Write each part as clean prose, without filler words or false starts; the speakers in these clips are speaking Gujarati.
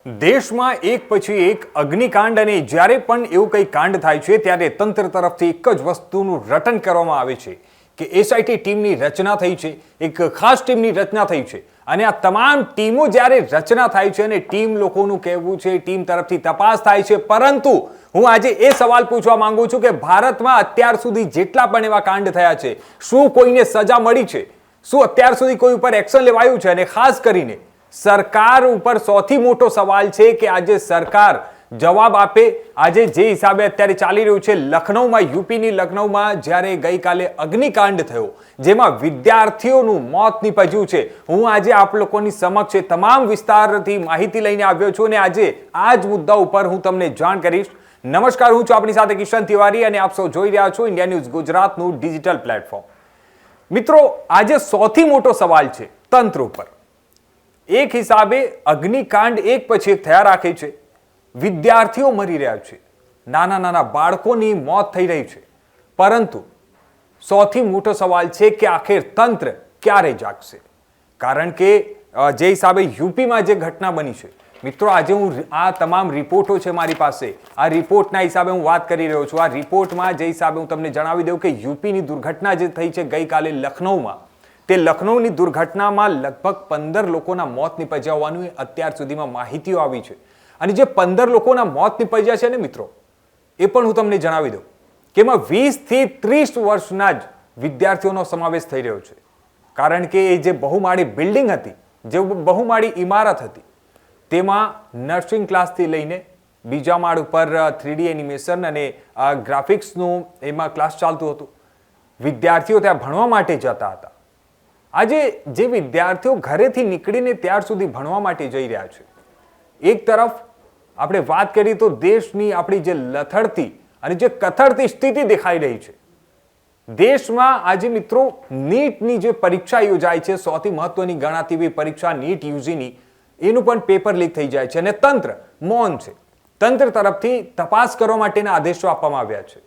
દેશમાં એક પછી એક અગ્નિકાંડ અને જ્યારે પણ એવું કંઈ કાંડ થાય છે ત્યારે તંત્ર તરફથી એક જ વસ્તુનું રટન કરવામાં આવે છે કે એસઆઈટી ટીમની રચના થઈ છે, એક ખાસ ટીમની રચના થઈ છે અને આ તમામ ટીમો જ્યારે રચના થાય છે અને ટીમ લોકોનું કહેવું છે ટીમ તરફથી તપાસ થાય છે, પરંતુ હું આજે એ સવાલ પૂછવા માંગુ છું કે ભારતમાં અત્યાર સુધી જેટલા પણ એવા કાંડ થયા છે, શું કોઈને સજા મળી છે? શું અત્યાર સુધી કોઈ ઉપર એક્શન લેવાયું છે? અને ખાસ કરીને સરકાર ઉપર સૌથી મોટો સવાલ છે કે આજે સરકાર જવાબ આપે. આજે જે હિસાબે અત્યારે ચાલી રહ્યું છે લખનૌમાં, યુપીની લખનૌમાં જ્યારે ગઈકાલે અગ્નિકાંડ થયો જેમાં વિદ્યાર્થીઓનું મોત નીપજ્યું છે, હું આજે આપ લોકોની સમક્ષ તમામ વિસ્તારથી માહિતી લઈને આવ્યો છું અને આજે આ જ મુદ્દા ઉપર હું તમને જાણ કરીશ. નમસ્કાર, હું છું આપની સાથે કિશન તિવારી અને આપ સૌ જોઈ રહ્યા છો ઇન્ડિયા ન્યૂઝ ગુજરાતનું ડિજિટલ પ્લેટફોર્મ. મિત્રો, આજે સૌથી મોટો સવાલ છે તંત્ર ઉપર. એક હિસાબે અગ્નિકાંડ એક પછી એક થયા રાખે છે, વિદ્યાર્થીઓ મરી રહ્યા છે, નાના નાના બાળકોની મોત થઈ રહી છે, પરંતુ સૌથી મોટો સવાલ છે કે આખિર તંત્ર ક્યારે જાગશે? કારણ કે જે હિસાબે યુપીમાં જે ઘટના બની છે, મિત્રો આજે હું આ તમામ રિપોર્ટો છે મારી પાસે, આ રિપોર્ટના હિસાબે હું વાત કરી રહ્યો છું. આ રિપોર્ટમાં જે હિસાબે હું તમને જણાવી દઉં કે યુપીની દુર્ઘટના જે થઈ છે ગઈકાલે લખનૌમાં, તે લખનૌની દુર્ઘટનામાં લગભગ 15 લોકોના મોત નીપજ્યા હોવાનું અત્યાર સુધીમાં માહિતીઓ આવી છે. અને જે 15 લોકોના મોત નીપજ્યા છે ને મિત્રો, એ પણ હું તમને જણાવી દઉં કે એમાં 20 થી 30 વર્ષના જ વિદ્યાર્થીઓનો સમાવેશ થઈ રહ્યો છે. કારણ કે એ જે બહુમાળી બિલ્ડિંગ હતી, જે બહુમાળી ઇમારત હતી, તેમાં નર્સિંગ ક્લાસથી લઈને બીજા માળ ઉપર 3D એનિમેશન અને ગ્રાફિક્સનું એમાં ક્લાસ ચાલતું હતું. વિદ્યાર્થીઓ ત્યાં ભણવા માટે જતા હતા. આજે જે વિદ્યાર્થીઓ ઘરેથી નીકળીને ત્યાર સુધી ભણવા માટે જઈ રહ્યા છે, એક તરફ આપણે વાત કરીએ તો દેશની આપણી જે લથડતી અને જે કથળતી સ્થિતિ દેખાઈ રહી છે. દેશમાં આજે મિત્રો નીટની જે પરીક્ષા યોજાય છે, સૌથી મહત્વની ગણાતી એવી પરીક્ષા નીટ યુજીની, એનું પણ પેપર લીક થઈ જાય છે અને તંત્ર મૌન છે. તંત્ર તરફથી તપાસ કરવા માટેના આદેશો આપવામાં આવ્યા છે.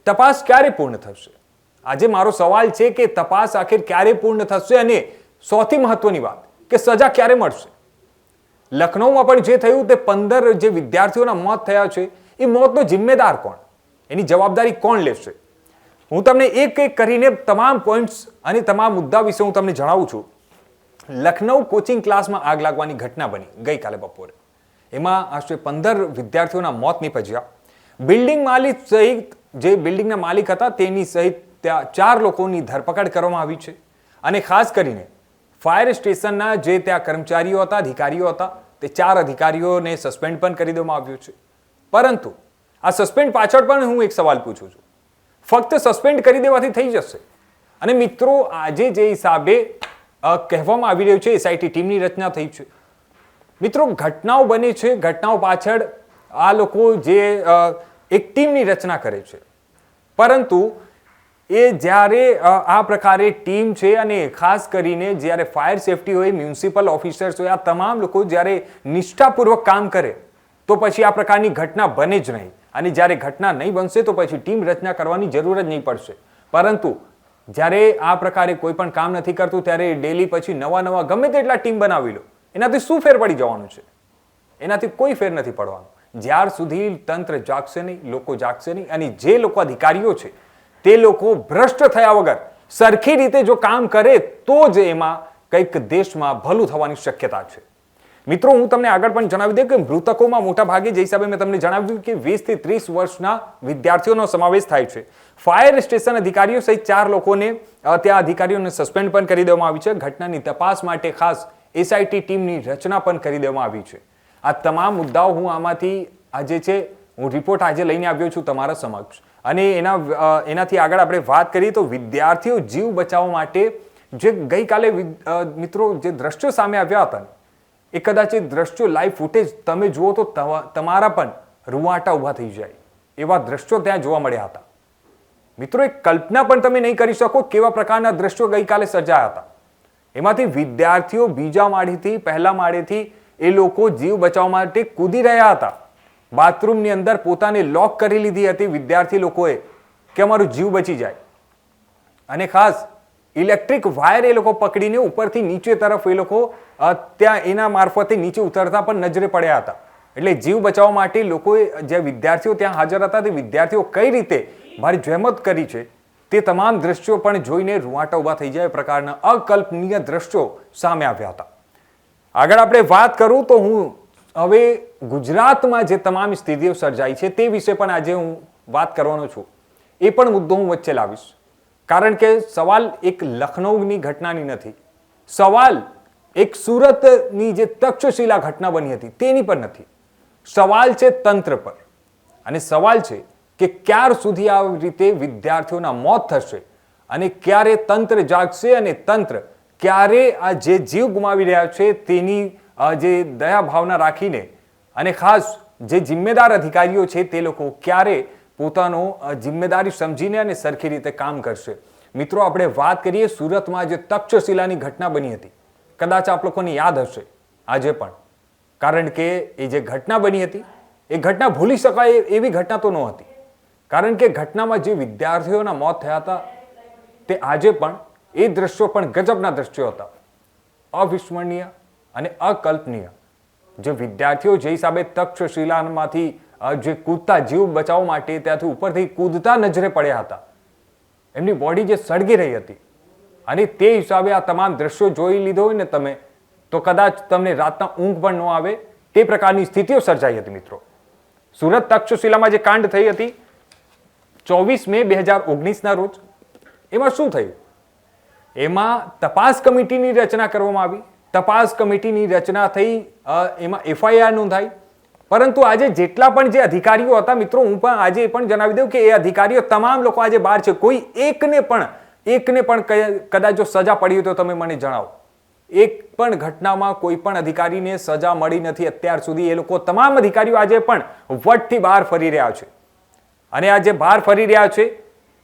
તપાસ ક્યારે પૂર્ણ થશે? આજે મારો સવાલ છે કે તપાસ આખિર ક્યારે પૂર્ણ થશે અને સૌથી મહત્વની વાત કે સજા ક્યારે મળશે? લખનૌમાં પણ જે થયું તે 15 જે વિદ્યાર્થીઓના મોત થયા છે, એ મોતનો જિમ્મેદાર કોણ? એની જવાબદારી કોણ લેશે? હું તમને એક એક કરીને તમામ પોઈન્ટ્સ અને તમામ મુદ્દા વિશે હું તમને જણાવું છું. લખનૌ કોચિંગ ક્લાસમાં આગ લાગવાની ઘટના બની ગઈકાલે બપોરે. એમાં આશરે 15 વિદ્યાર્થીઓના મોત નીપજ્યા. બિલ્ડિંગ માલિક સહિત જે બિલ્ડિંગના માલિક હતા તેની સહિત ત્યાં 4 લોકોની ધરપકડ કરવામાં આવી છે. અને ખાસ કરીને ફાયર સ્ટેશનના જે ત્યાં કર્મચારીઓ હતા, અધિકારીઓ હતા, તે 4 અધિકારીઓને સસ્પેન્ડ પણ કરી દેવામાં આવ્યું છે. પરંતુ આ સસ્પેન્ડ પાછળ પણ હું એક સવાલ પૂછું છું, ફક્ત સસ્પેન્ડ કરી દેવાથી થઈ જશે? અને મિત્રો, આજે જે હિસાબે કહેવામાં આવી રહ્યું છે એસઆઈટી ટીમની રચના થઈ છે. મિત્રો, ઘટનાઓ બને છે, ઘટનાઓ પાછળ આ લોકો જે એક ટીમની રચના કરે છે, પરંતુ એ જ્યારે આ પ્રકારે ટીમ છે અને ખાસ કરીને જ્યારે ફાયર સેફટી હોય, મ્યુનિસિપલ ઓફિસર્સ હોય, આ તમામ લોકો જ્યારે નિષ્ઠાપૂર્વક કામ કરે તો પછી આ પ્રકારની ઘટના બને જ નહીં. અને જ્યારે ઘટના નહીં બનશે તો પછી ટીમ રચના કરવાની જરૂર જ નહીં પડશે. પરંતુ જ્યારે આ પ્રકારે કોઈ પણ કામ નથી કરતું ત્યારે ડેલી પછી નવા ગમે તેટલા ટીમ બનાવી લો, એનાથી શું ફેર પડી જવાનું છે? એનાથી કોઈ ફેર નથી પડવાનું. જ્યાર સુધી તંત્ર જાગશે નહીં, લોકો જાગશે નહીં અને જે લોકો અધિકારીઓ છે તે લોકો ભ્રષ્ટ થયા વગર સરખી રીતે જો કામ કરે તો જ એમાં કંઈક દેશમાં ભલું થવાની શક્યતા છે. મિત્રો, હું તમને આગળ પણ જણાવી દઉં કે મૃતકોમાં મોટા ભાગે જે હિસાબે મેં તમને જણાવ્યું કે 20 થી 30 વર્ષના વિદ્યાર્થીઓનો સમાવેશ થાય છે. ફાયર સ્ટેશન અધિકારીઓ સહિત 4 લોકોને ત્યાં અધિકારીઓને સસ્પેન્ડ પણ કરી દેવામાં આવી છે. ઘટનાની તપાસ માટે ખાસ એસઆઈટી ટીમની રચના પણ કરી દેવામાં આવી છે. આ તમામ મુદ્દાઓ હું આમાંથી આજે છે હું રિપોર્ટ આજે લઈને આવ્યો છું તમારા સમક્ષ. અને એનાથી આગળ આપણે વાત કરીએ તો વિદ્યાર્થીઓ જીવ બચાવવા માટે જે ગઈકાલે મિત્રો જે દ્રશ્યો સામે આવ્યા હતા, એ કદાચ એ દ્રશ્યો લાઈવ ફૂટેજ તમે જુઓ તો તમારા પણ રૂવાટા ઊભા થઈ જાય એવા દ્રશ્યો ત્યાં જોવા મળ્યા હતા. મિત્રો, એક કલ્પના પણ તમે નહીં કરી શકો કેવા પ્રકારના દ્રશ્યો ગઈકાલે સર્જાયા હતા. એમાંથી વિદ્યાર્થીઓ બીજા માળેથી પહેલા માળેથી એ લોકો જીવ બચાવવા માટે કૂદી રહ્યા હતા. બાથરૂમની અંદર પોતાને લોક કરી લીધી હતી વિદ્યાર્થી લોકોએ કે અમારું જીવ બચી જાય. અને ખાસ ઇલેક્ટ્રિક વાયર એ લોકો પકડીને ઉપરથી નીચે તરફ એ લોકો ત્યાં એના મારફતે નીચે ઉતરતા પણ નજરે પડ્યા હતા. એટલે જીવ બચાવવા માટે લોકોએ, જે વિદ્યાર્થીઓ ત્યાં હાજર હતા, તે વિદ્યાર્થીઓ કઈ રીતે ભારે જહેમત કરી છે તે તમામ દ્રશ્યો પણ જોઈને રૂવાટા ઊભા થઈ જાય પ્રકારના અકલ્પનીય દ્રશ્યો સામે આવ્યા હતા. આગળ આપણે વાત કરું તો હું હવે ગુજરાતમાં જે તમામ સ્થિતિઓ સર્જાઈ છે તે વિશે પણ આજે હું વાત કરવાનો છું. એ પણ મુદ્દો હું વચ્ચે લાવીશ, કારણ કે સવાલ એક લખનૌની ઘટનાની નથી, સવાલ એક સુરતની જે તક્ષશિલા ઘટના બની હતી તેની પણ નથી. સવાલ છે તંત્ર પર, અને સવાલ છે કે ક્યાર સુધી આ રીતે વિદ્યાર્થીઓના મોત થશે અને ક્યારે તંત્ર જાગશે અને તંત્ર ક્યારે આ જે જીવ ગુમાવી રહ્યા છે તેની જે દયા ભાવના રાખીને અને ખાસ જે જિમ્મેદાર અધિકારીઓ છે તે લોકો ક્યારે પોતાનો જિમ્મેદારી સમજીને અને સરખી રીતે કામ કરશે. મિત્રો, આપણે વાત કરીએ સુરતમાં જે તક્ષશિલાની ઘટના બની હતી, કદાચ આપ લોકોને યાદ હશે આજે પણ, કારણ કે એ જે ઘટના બની હતી એ ઘટના ભૂલી શકાય એવી ઘટના તો ન હતી, કારણ કે ઘટનામાં જે વિદ્યાર્થીઓના મોત થયા હતા તે આજે પણ એ દ્રશ્યો પણ ગજબના દ્રશ્યો હતા, અવિસ્મરણીય અને અકલ્પનીય. જે વિદ્યાર્થીઓ જે હિસાબે તક્ષશિલામાંથી જે કૂદતા જીવ બચાવવા માટે ત્યાંથી ઉપરથી કૂદતા નજરે પડ્યા હતા, એમની બોડી જે સળગી રહી હતી, અને તે હિસાબે આ તમામ દ્રશ્યો જોઈ લીધો હોય ને તમે, તો કદાચ તમને રાતના ઊંઘ પણ ન આવે તે પ્રકારની સ્થિતિઓ સર્જાઈ હતી. મિત્રો, સુરત તક્ષશિલામાં જે કાંડ થઈ હતી 24 મે 2019ના રોજ, એમાં શું થયું? એમાં તપાસ કમિટીની રચના કરવામાં આવી, તપાસ કમિટીની રચના થઈ, એમાં એફઆઈઆર નોંધાઈ, પરંતુ આજે જેટલા પણ જે અધિકારીઓ હતા, મિત્રો, હું પણ આજે પણ જણાવી દઉં કે એ અધિકારીઓ તમામ લોકો આજે બહાર છે. કોઈ એકને પણ કદાચ જો સજા પડી હોય તો તમે મને જણાવો. એક પણ ઘટનામાં કોઈ પણ અધિકારીને સજા મળી નથી અત્યાર સુધી. એ લોકો તમામ અધિકારીઓ આજે પણ વટથી બહાર ફરી રહ્યા છે, અને આ જે બહાર ફરી રહ્યા છે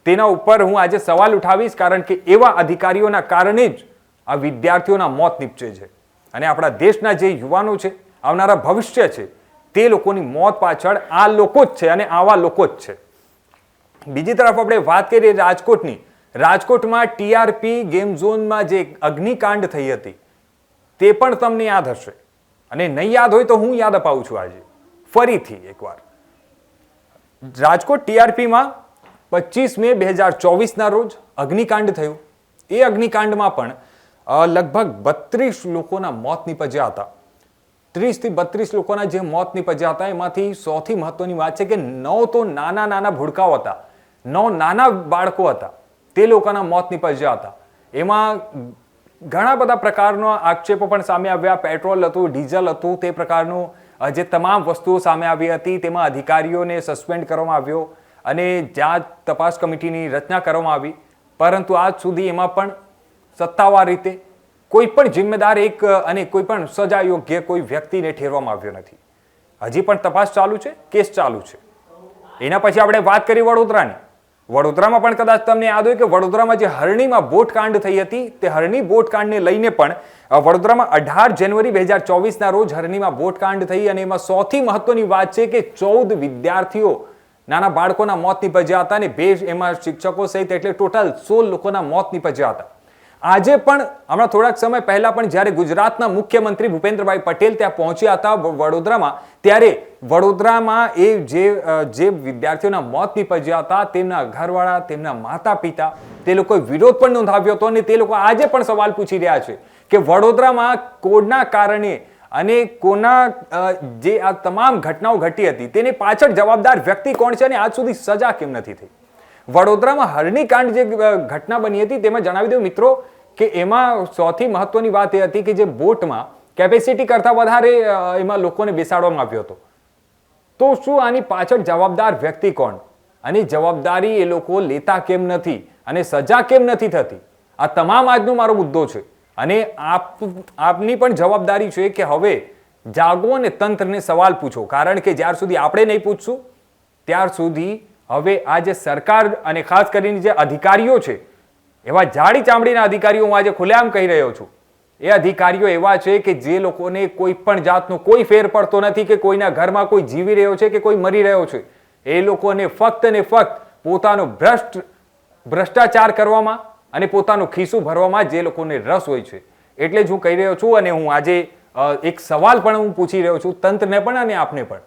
તેના ઉપર હું આજે સવાલ ઉઠાવીશ, કારણ કે એવા અધિકારીઓના કારણે જ આ વિદ્યાર્થીઓના મોત નીપજે છે, અને આપણા દેશના જે યુવાનો છે, આવનારા ભવિષ્ય છે, તે લોકોની મોત પાછળ આ લોકો જ છે અને આવા લોકો જ છે. બીજી તરફ આપણે વાત કરીએ રાજકોટની. રાજકોટમાં ટીઆરપી ગેમ ઝોનમાં જે અગ્નિકાંડ થઈ હતી તે પણ તમને યાદ હશે, અને નહીં યાદ હોય તો હું યાદ અપાવું છું આજે ફરીથી એકવાર. રાજકોટ ટીઆરપીમાં 25 મે 2024ના રોજ અગ્નિકાંડ થયું. એ અગ્નિકાંડમાં પણ લગભગ 32 લોકોના મોત નીપજ્યા હતા. 30 થી 32 લોકોના જે મોત નીપજ્યા હતા, એમાંથી સૌથી મહત્વની વાત છે કે 9 તો નાના ભૂડકાઓ હતા, 9 નાના બાળકો હતા, તે લોકોના મોત નીપજ્યા હતા. એમાં ઘણા બધા પ્રકારના આક્ષેપો પણ સામે આવ્યા. પેટ્રોલ હતું, ડીઝલ હતું, તે પ્રકારનું જે તમામ વસ્તુઓ સામે આવી હતી. તેમાં અધિકારીઓને સસ્પેન્ડ કરવામાં આવ્યો અને જ્યાં તપાસ કમિટીની રચના કરવામાં આવી, પરંતુ આજ સુધી એમાં પણ સત્તાવાર રીતે કોઈ પણ જિમ્મેદાર અને કોઈ પણ સજા યોગ્ય કોઈ વ્યક્તિને ઠેરવામાં આવ્યો નથી. હજી પણ તપાસ ચાલુ છે, કેસ ચાલુ છે. એના પછી આપણે વાત કરી વડોદરાની. વડોદરામાં પણ કદાચ તમને યાદ હોય કે વડોદરામાં જે હરણીમાં બોટકાંડ થઈ હતી, તે હરણી બોટકાંડને લઈને પણ વડોદરામાં 18 જાન્યુઆરી 2024ના રોજ હરણીમાં બોટકાંડ થઈ, અને એમાં સૌથી મહત્વની વાત છે કે 14 વિદ્યાર્થીઓ, નાના બાળકોના મોત નીપજ્યા હતા, અને 2 એમાં શિક્ષકો સહિત એટલે ટોટલ 16 લોકોના મોત નીપજ્યા હતા. આજે પણ હમણાં થોડાક સમય પહેલા પણ જ્યારે ગુજરાતના મુખ્યમંત્રી ભૂપેન્દ્રભાઈ પટેલ ત્યાં પહોંચ્યા હતા વડોદરામાં, ત્યારે વડોદરામાં એ જે વિદ્યાર્થીઓના મોત નીપજ્યા હતા તેમના ઘરવાળા, તેમના માતા પિતા, તે લોકોએ વિરોધ પણ નોંધાવ્યો હતો, અને તે લોકો આજે પણ સવાલ પૂછી રહ્યા છે કે વડોદરામાં કોના કારણે અને કોના જે આ તમામ ઘટનાઓ ઘટી હતી તેની પાછળ જવાબદાર વ્યક્તિ કોણ છે, અને આજ સુધી સજા કેમ નથી થઈ. વડોદરામાં હરણીકાંડ જે ઘટના બની હતી તેમાં જણાવી દઉં મિત્રો કે એમાં સૌથી મહત્વની વાત એ હતી કે જે બોટમાં કેપેસિટી કરતા વધારે એમાં લોકોને બેસાડવામાં આવ્યો હતો. તો શું આની પાછળ જવાબદાર વ્યક્તિ કોણ, અને જવાબદારી એ લોકો લેતા કેમ નથી, અને સજા કેમ નથી થતી? આ તમામ આજનો મારો મુદ્દો છે, અને આપની પણ જવાબદારી છે કે હવે જાગો અને તંત્રને સવાલ પૂછો, કારણ કે જ્યાર સુધી આપણે નહીં પૂછશું ત્યાર સુધી હવે આ જે સરકાર અને ખાસ કરીને જે અધિકારીઓ છે, એવા જાડી ચામડીના અધિકારીઓ હું આજે ખુલ્લેઆમ કહી રહ્યો છું, એ અધિકારીઓ એવા છે કે જે લોકોને કોઈ પણ જાતનો કોઈ ફેર પડતો નથી કે કોઈના ઘરમાં કોઈ જીવી રહ્યો છે કે કોઈ મરી રહ્યો છે. એ લોકોને ફક્ત ને ફક્ત પોતાનો ભ્રષ્ટાચાર કરવામાં અને પોતાનું ખિસ્સું ભરવામાં જે લોકોને રસ હોય છે. એટલે જ હું કહી રહ્યો છું અને હું આજે એક સવાલ પણ હું પૂછી રહ્યો છું તંત્રને પણ અને આપને પણ.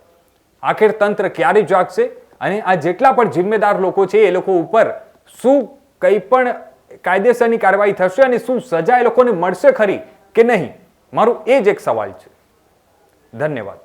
આખિર તંત્ર ક્યારે જાગશે અને આ જેટલા પણ જિમ્મેદાર લોકો છે એ લોકો ઉપર શું કંઈ પણ કાયદેસરની કાર્યવાહી થશે અને શું સજા એ લોકોને મળશે ખરી કે નહીં? મારું એ જ એક સવાલ છે. ધન્યવાદ.